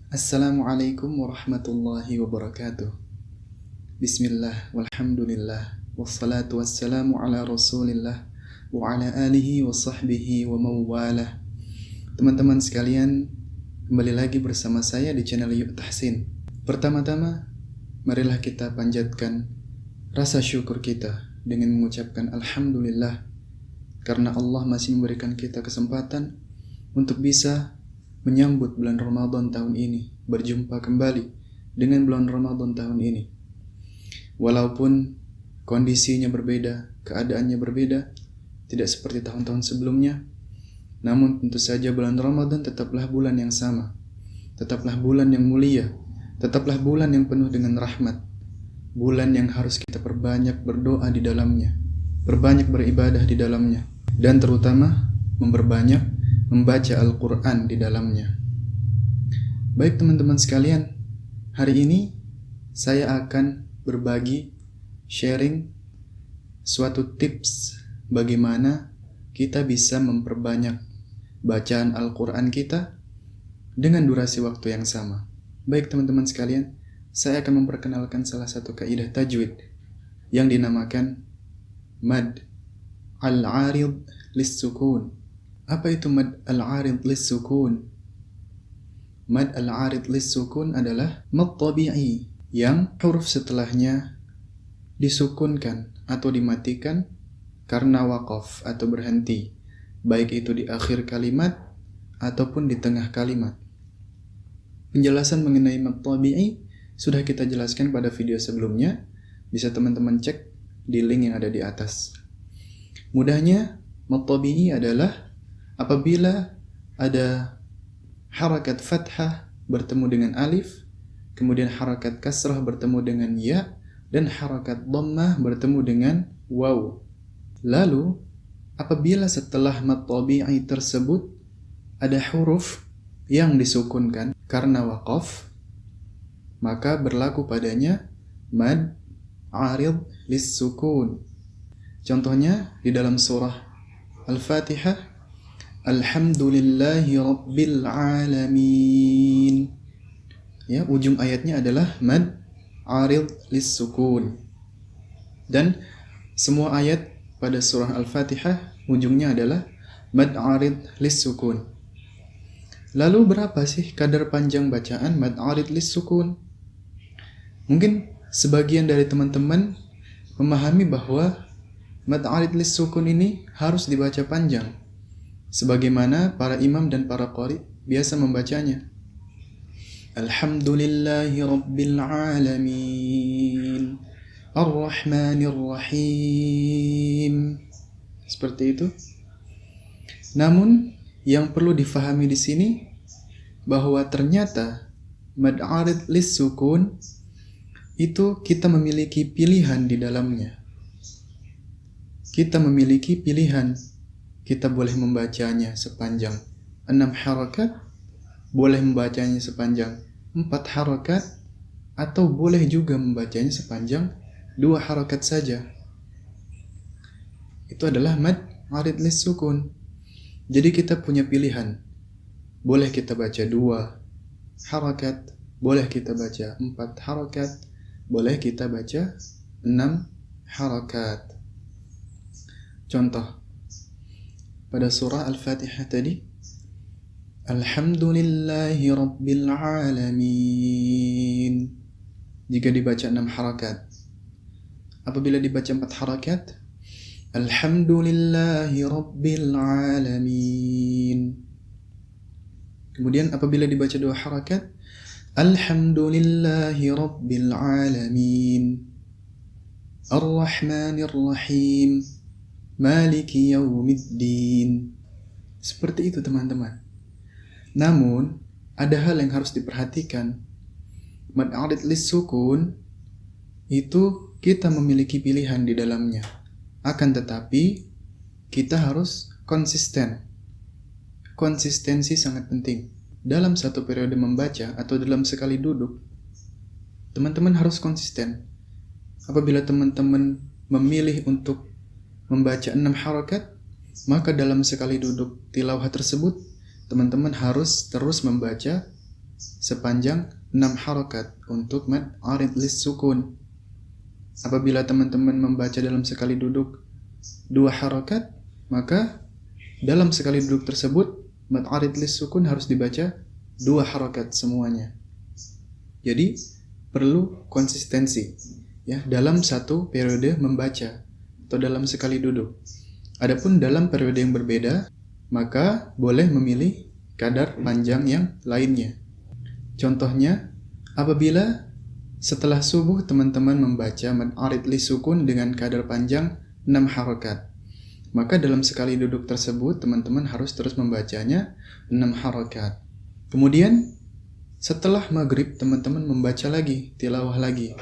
Assalamualaikum warahmatullahi wabarakatuh. Bismillah, walhamdulillah, wassalatu wassalamu ala rasulillah, wa ala alihi wa sahbihi wa mawalah. Teman-teman sekalian, kembali lagi bersama saya di channel Yuk Tahsin. Pertama-tama, marilah kita panjatkan rasa syukur kita dengan mengucapkan Alhamdulillah, karena Allah masih memberikan kita kesempatan untuk bisa menyambut bulan Ramadan tahun ini, berjumpa kembali dengan bulan Ramadan tahun ini. Walaupun kondisinya berbeda, keadaannya berbeda, tidak seperti tahun-tahun sebelumnya, namun tentu saja bulan Ramadan tetaplah bulan yang sama, tetaplah bulan yang mulia, tetaplah bulan yang penuh dengan rahmat, bulan yang harus kita perbanyak berdoa di dalamnya, perbanyak beribadah di dalamnya, dan terutama memperbanyak membaca Al-Quran di dalamnya. Baik teman-teman sekalian, hari ini saya akan berbagi, sharing suatu tips bagaimana kita bisa memperbanyak bacaan Al-Quran kita dengan durasi waktu yang sama. Baik teman-teman sekalian, saya akan memperkenalkan salah satu kaidah tajwid yang dinamakan mad al-arid lis-sukun. Apa itu mad al-arid lis-sukun? Mad al-arid lis-sukun adalah mad tabi'i yang huruf setelahnya disukunkan atau dimatikan karena waqaf atau berhenti, baik itu di akhir kalimat ataupun di tengah kalimat. Penjelasan mengenai mad tabi'i sudah kita jelaskan pada video sebelumnya, bisa teman-teman cek di link yang ada di atas. Mudahnya, mad tabi'i adalah apabila ada harakat fathah bertemu dengan alif, kemudian harakat kasrah bertemu dengan ya, dan harakat dhammah bertemu dengan waw. Lalu, apabila setelah mad tabi'i tersebut ada huruf yang disukunkan karena waqaf, maka berlaku padanya mad arid lis-sukun. Contohnya di dalam surah Al-Fatihah, Alhamdulillahi Rabbil Alamin. Ya, ujung ayatnya adalah mad arid lis-sukun. Dan semua ayat pada surah Al-Fatihah ujungnya adalah mad arid lis-sukun. Lalu berapa sih kadar panjang bacaan mad arid lis-sukun? Mungkin sebagian dari teman-teman memahami bahwa mad arid lis-sukun ini harus dibaca panjang, sebagaimana para imam dan para qari biasa membacanya. Alhamdulillahi Rabbil Alamin, Ar-Rahmanir Rahim. Seperti itu. Namun yang perlu difahami di sini bahwa ternyata mad arid lis-sukun itu kita memiliki pilihan di dalamnya. Kita memiliki pilihan. Kita boleh membacanya sepanjang 6 harakat, boleh membacanya sepanjang 4 harakat, atau boleh juga membacanya sepanjang 2 harakat saja. Itu adalah mad arid lis-sukun. Jadi kita punya pilihan. Boleh kita baca 2 harakat, boleh kita baca 4 harakat, boleh kita baca 6 harakat. Contoh pada surah Al-Fatihah tadi, Alhamdulillahi Rabbil Alamin. Jika dibaca 6 harakat. Apabila dibaca 4 harakat, Alhamdulillahi Rabbil Alamin. Kemudian apabila dibaca 2 harakat, Alhamdulillahi Rabbil Alamin, Ar-Rahmanir Rahim, Maliki Yaumiddin. Seperti itu teman-teman. Namun, ada hal yang harus diperhatikan. Mad arid lis-sukun itu kita memiliki pilihan di dalamnya. Akan tetapi, kita harus konsisten. Konsistensi sangat penting. Dalam satu periode membaca atau dalam sekali duduk, teman-teman harus konsisten. Apabila teman-teman memilih untuk membaca 6 harakat, maka dalam sekali duduk tilawah tersebut, teman-teman harus terus membaca sepanjang 6 harokat untuk mad arid lis sukun. Apabila teman-teman membaca dalam sekali duduk 2 harokat, maka dalam sekali duduk tersebut mad arid lis sukun harus dibaca 2 harokat semuanya. Jadi perlu konsistensi ya dalam satu periode membaca atau dalam sekali duduk. Adapun dalam periode yang berbeda, maka boleh memilih kadar panjang yang lainnya. Contohnya, apabila setelah subuh teman-teman membaca mad arid lis sukun dengan kadar panjang 6 harokat, maka dalam sekali duduk tersebut teman-teman harus terus membacanya 6 harokat. Kemudian setelah maghrib teman-teman membaca lagi, tilawah lagi,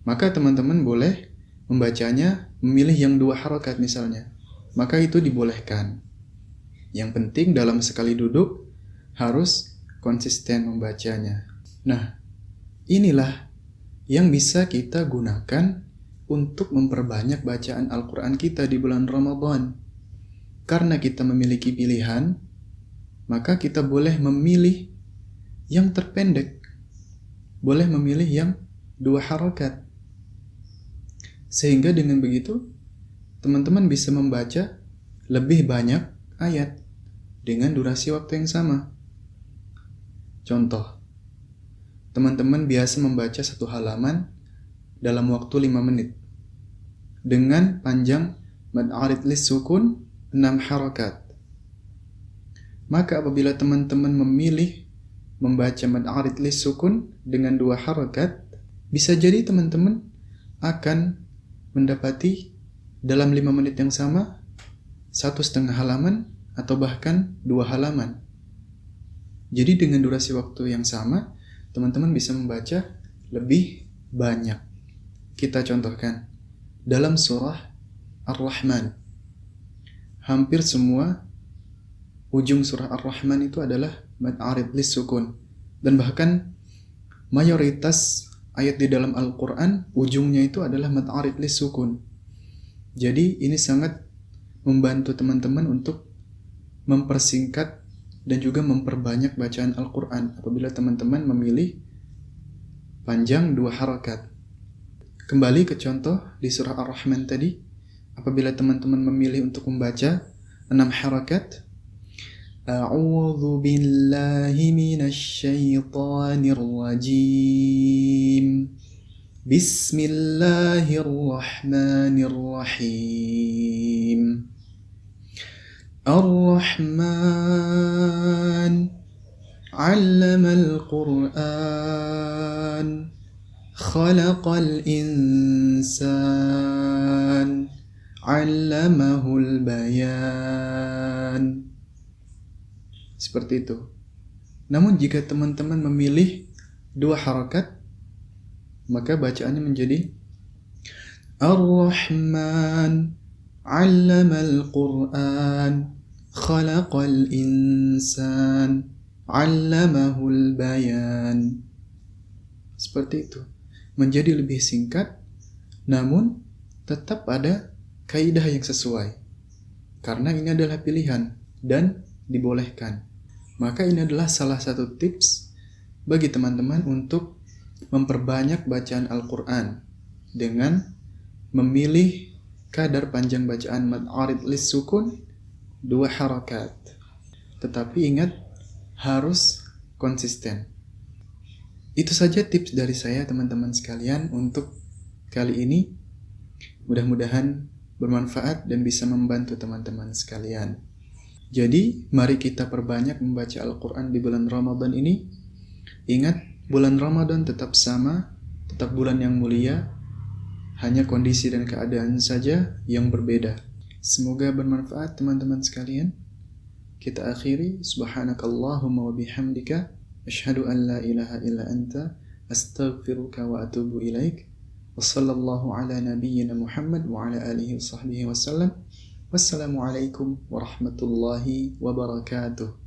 maka teman-teman boleh membacanya memilih yang 2 harokat misalnya, maka itu dibolehkan. Yang penting dalam sekali duduk harus konsisten membacanya. Nah, inilah yang bisa kita gunakan untuk memperbanyak bacaan Al-Quran kita di bulan Ramadan. Karena kita memiliki pilihan, maka kita boleh memilih yang terpendek, boleh memilih yang 2 harokat. Sehingga dengan begitu, teman-teman bisa membaca lebih banyak ayat dengan durasi waktu yang sama. Contoh, teman-teman biasa membaca 1 halaman dalam waktu 5 menit dengan panjang mad arid lis sukun 6 harokat. Maka apabila teman-teman memilih membaca mad arid lis sukun dengan 2 harokat, bisa jadi teman-teman akan mendapati dalam 5 menit yang sama 1,5 halaman atau bahkan 2 halaman. Jadi dengan durasi waktu yang sama, teman-teman bisa membaca lebih banyak. Kita contohkan, dalam surah Ar-Rahman, hampir semua ujung surah Ar-Rahman itu adalah mad arid lis sukun. Dan bahkan mayoritas ayat di dalam Al-Quran, ujungnya itu adalah mad arid lis sukun. Jadi ini sangat membantu teman-teman untuk mempersingkat dan juga memperbanyak bacaan Al-Quran apabila teman-teman memilih panjang 2 harokat. Kembali ke contoh di surah Ar-Rahman tadi, apabila teman-teman memilih untuk membaca 6 harokat, A'udzu billahi minasy syaithanir rajim. Bismillahirrahmanirrahim. Ar-Rahman 'allamal Qur'an, khalaqal insan, 'allamahul bayan. Seperti itu. Namun jika teman-teman memilih 2 harokat, maka bacaannya menjadi Ar-Rahman 'allamal Qur'an, khalaqal insan, 'allamahul bayan. Seperti itu. Menjadi lebih singkat, namun tetap ada kaidah yang sesuai. Karena ini adalah pilihan dan dibolehkan. Maka ini adalah salah satu tips bagi teman-teman untuk memperbanyak bacaan Al-Quran dengan memilih kadar panjang bacaan mad arid lis sukun 2 harokat. Tetapi ingat, harus konsisten. Itu saja tips dari saya teman-teman sekalian untuk kali ini. Mudah-mudahan bermanfaat dan bisa membantu teman-teman sekalian. Jadi, mari kita perbanyak membaca Al-Quran di bulan Ramadan ini. Ingat, bulan Ramadan tetap sama, tetap bulan yang mulia, hanya kondisi dan keadaan saja yang berbeda. Semoga bermanfaat teman-teman sekalian. Kita akhiri, subhanakallahumma wa bihamdika, asyhadu an la ilaha illa anta, astaghfiruka wa atubu ilaik. Wa sallallahu ala nabiyyina Muhammad wa ala alihi wa sahbihi wa sallam. Wassalamualaikum warahmatullahi wabarakatuh.